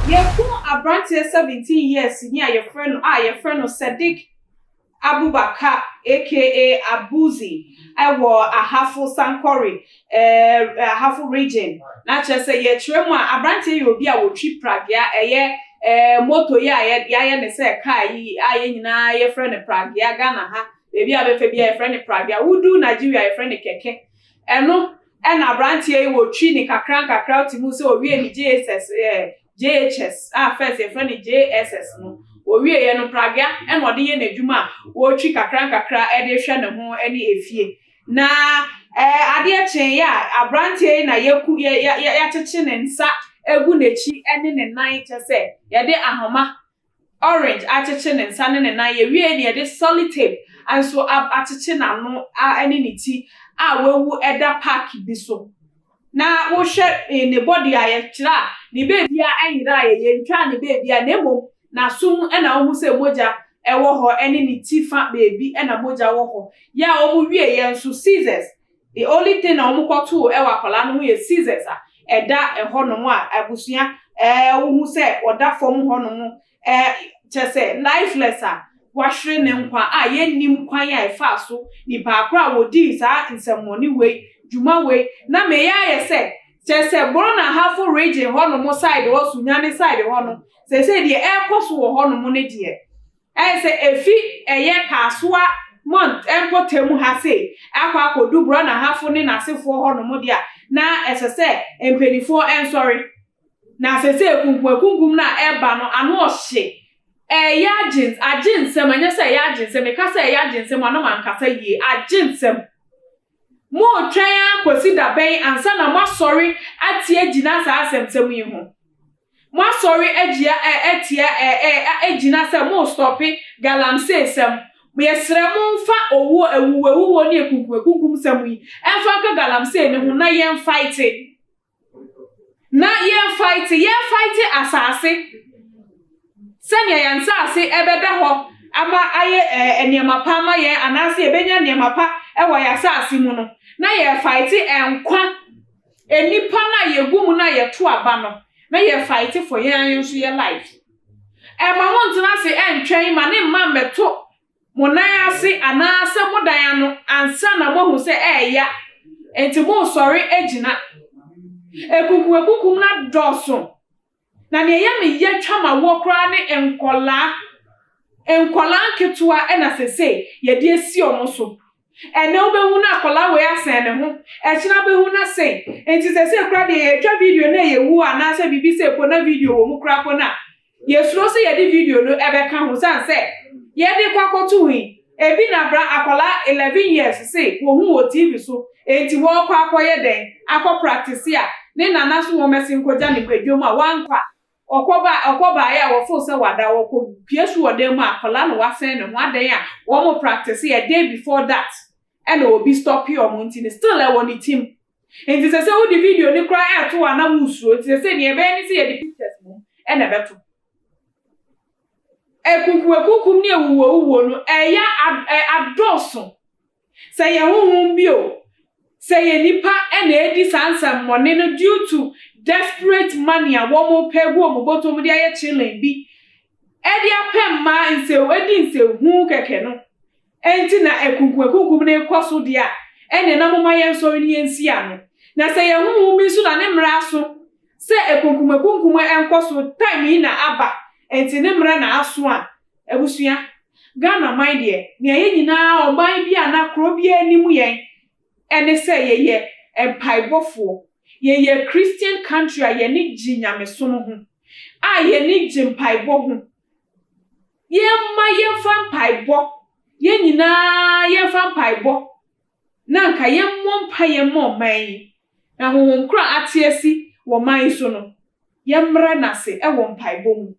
Yeku abrantie 17 years ni a your friend Sadiq Abubakar aka Abuzi ewo Ahafo Sankore Ahafo region na che say ye twemu a abrantie ye obi a wotwi pragya moto ya ne say car yi aye nyina ye friend pragya Ghana ha bebi abefa bi ye friend pragya wudu Nigeria ye friend keke eno na abrantie ye wotwi ni kakra otimu say owie ni JHS first your friend JSS no owie ye no pragya e no de ye n'adwuma wo twi kakra e de hwe ne ho ene efie na ade a chen ya abrantie na yaku ya cheche ne nsa egu nechi ene ne nan chese ye de ahoma orange a cheche ne nsa ne nan ye wie ne ye de solid tape anso a cheche na no ene ne ti a wewu eda park bi so na wo hwe ne body a ye kira ni baby a anyira ye ntwa ne baby a nemo na sum e na wo se moja e wo ho ene ni tifa baby e na moja wo ho ya wo mu wie ye nso scissors the only thing na wo kwoto e wa kwala no ye scissors a eda e ho no a abusua wo hu se oda fom ho no chese lifeless a wahwe ne nkwa a ye nim kwan ya e fa so ni ba akra wo di sa nsemoni we juma we na me ya se chese boro na Ahafo region ho no mo side wo sunyane side ho no se de e koso wo ho no mo ne de se efi eye kasoa month empotemu ha se akwa akodu boro na Ahafo ne na sefo ho no mo de na se empenifo sorry na se kunkum na eba no ano ohye ya aginsem anya se ya aginsem me ka se ya aginsem ano man kasa yie aginsem mo twan akosi da ben ansa na mo sorry atie gina sa asemsem yi ho mo sorry agia etia agina se mo stop galamsey sem mo yesre mo mfa owo ewuwo ne kunkum sem yi enfa ka galamsey ne ho na yen fight asase senya yansa ase ebeda ho ama aye eniema pa ma ye anase ebenya eniema pa ewo ya asase mu no na ye fight enkwa enipa na ye gumu na ye to aba no na ye fight for ye anso ye life ma won tena se entwen ma ne mma meto monan ase anase modan no ansa na mo hu se ya enti mo sorry agina ekukum na doso na ne ye me ye twa ma wo kra ne enkola nketua na sese ye de esi omo so ene obehu na akola we asen ne ho china behu na sen enti sese kra de twa video na ye wu anase bibi se po na video wo mu kra po na ye suro se ye de video no ebeka ho san se ye de kwakotu wi ebi na bra akola 11 years se wo hu o TV so enti wo kwakoye den akọ practice ya ne nana so wo mesin koja ne kwadwom a wankwa okoba ya wo fo se wada wo ko piesu wode mu akola no wasen ne ho adan a wo mo practice a day before that and obi stop your mountain still I want team and this say wo the video ni cry out to ana musuo ti say ne ebe ni say the pictures mo e na beto ekukum ni ewuwo no ya adoso say ye honhom bi o say ye nipa e na edi sansam money no due to desperate money a wo mo pegu o mo botom de aye chilling bi e de apem ma nse wedi nse hu keke no enti na ekukum na ekoso de a ene na moma ye nso ni ensi ano na say ye honhom bi so na ne mra so say ekukum enkoso time yi na aba enti ne mra na aso a ebusua Ghana mind de ne ye nyina oban bi ana kro bi animu yen ene say ye empaibofo ye Christian country a ye ni jinyameso no ho a ye ni jimpaibo ho ye ma ye fan paibo ye nyina ye fan paibo na nka ye mmompa ye man na honhom kra atiesi wo man so no ye mra na se e wo mpaibo mu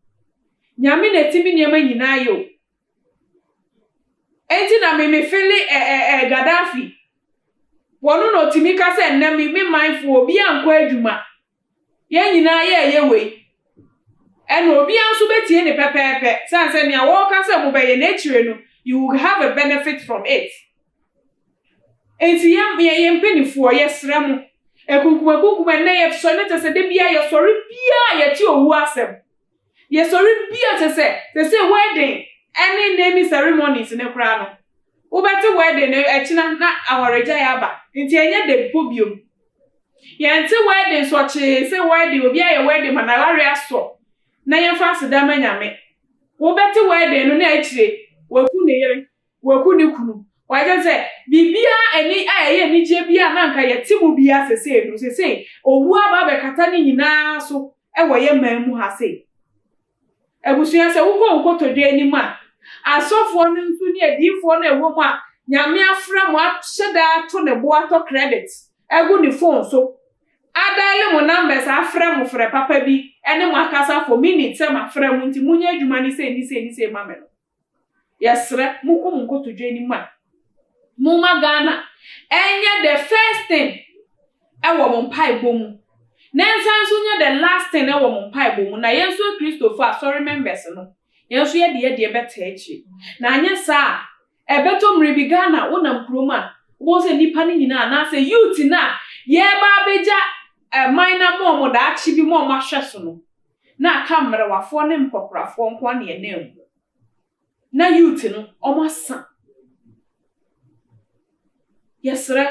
nyame na timi niam nyina yo enti na me fili Gaddafi wonu no timi ka se nna me mindful obi ankwa adwuma ye nyina ye we eno obi anso betie ne pepepe sanse ne awo ka se mo be ye na chire no you will have a benefit from it enti ye mpenifo ye srem ekukum na ye so ne tese de bia ye sorry bia ye ti owu asem Yes, sorry, be as they say wedding, any naming ceremonies in a crown. Ubeti wedding, echina na awareja yaba. Inti enye de pubium. Yanti wedding swatch say wedding obi a wedding manawari aso. Na yemfa sedama nyame. Ubeti wedding no na echire, waku ne yere, waku ne kunu. Waje say bibia eni aye ni je bia na nka yetimu bia sese no sese owu aba be kata ni nyina so e wo ye mamu ha sei. Ebusuya se wuko nkotodwe anim a asofo no nso ne adifo no ewo mu a nyame afra mu ahyeda to ne bo ato credit egu ni phone so adale mo numbers afra mu frɛ papa bi ene mo akasa for minutes e ma frɛ mu nti munye adwuma ni se ma me no yesre muko nkotodwe anim a muma Ghana enye the first thing ewo mo mpai bomu Nensan so nya the last thing na wo mo mpa ebo na yenso Christopher sorry members no yenso ye de beta echi na anya sa ebeto mribi Ghana wona mkroma wo se nipa ni nyina na se youth na ye ba beja minor mo da achi bi mo mahweso no na kamera wafo ne mpoprafo nko na ye nem na youth no omasa yesre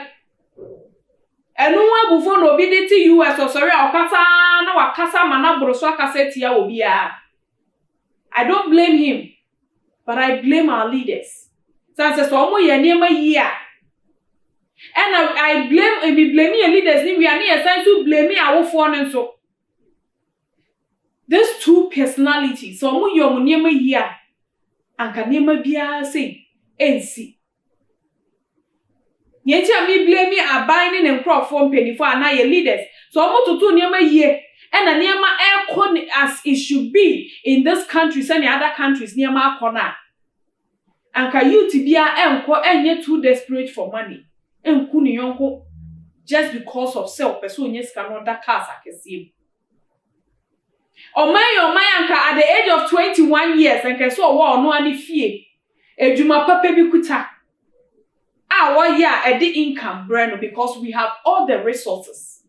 enu abufo no obi de ti US osori akasa na wakasa mana broso akasa tia obi a I don't blame him but I blame our leaders since so omo ye niema yi a and I blame your leaders ni we are na sense to blame awofo no nso these two personalities so omo ye omo niema yi a anka niema bia sei ensi Yeti ami blame abaini ne nkrofo mpenifo ana ye leaders so omo tutu niema yie ena niema ekon as it should be in this country and other countries niema akona anka youth bia enko enye too desperate for money enku ni yonko just because of self person onye sika no da cars akesim omay anka at the age of 21 years anka so wo ono ani fie ejuma papa bi kuta a the income brand because we have all the resources.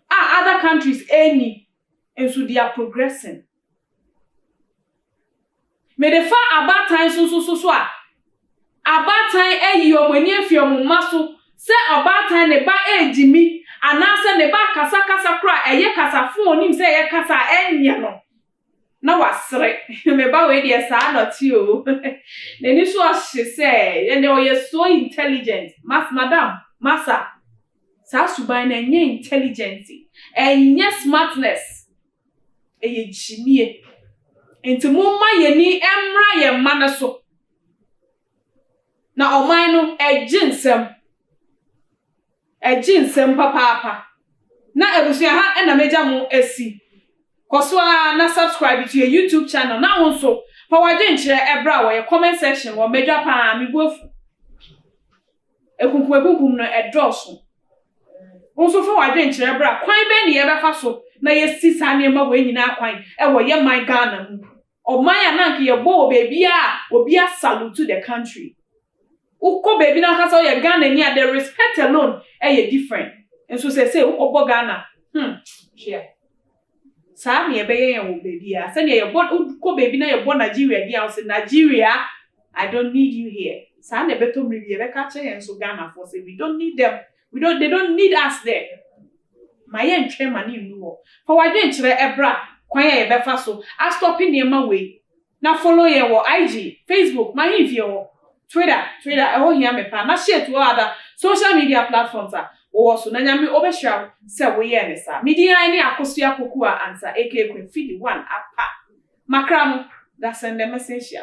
Other countries any and so they are progressing. Me the far about time so about time your money if your muscle say about time ne ba Jimmy and answer ne ba kasa cry ye kasa phone him say ye kasa enya no. Na wasre me ba we dey sa not you neni so she say and you so intelligent madam massa sa suban na nye intelligence enye smartness eye chimie enti mumma ye ni emra ye ma na so na oman no ejinsem papa na ebusia ha na meja mu esi Koswa na subscribe to your YouTube channel. Na also, pawaje nchire ebra wo your comment section wo medwa pa mi gofu. Ekunkum no edoso. Also for waje nchire ebra kwan be ne ye befa so na ye sisa ne ma wo nyina kwan e wo ye man Ghana mu. O man ya nanke ye bo baby a obi a salute to the country. Uko baby na kasa ye Ghana ni a the respect alone e different. And so say uko bo Ghana. Share. Sa me ebeye yan wo baby a say ye born ko baby na ye born Nigeria dia say Nigeria I don't need you here sa na beto mri bi e be ka che hen so Ghana for say we don't need them they don't need us there my yen twe mani nu wo for waje nchire ebra kwan ye be fa so a stopping ne ma we na follow ye wo IG Facebook my hifie wo Twitter e ho hia me pa na share to other social media platforms wo so na nyame obehwa se wo ye ne sa media ni akosua kokua answer aka Queen Fidi 1 apa makram that's send the message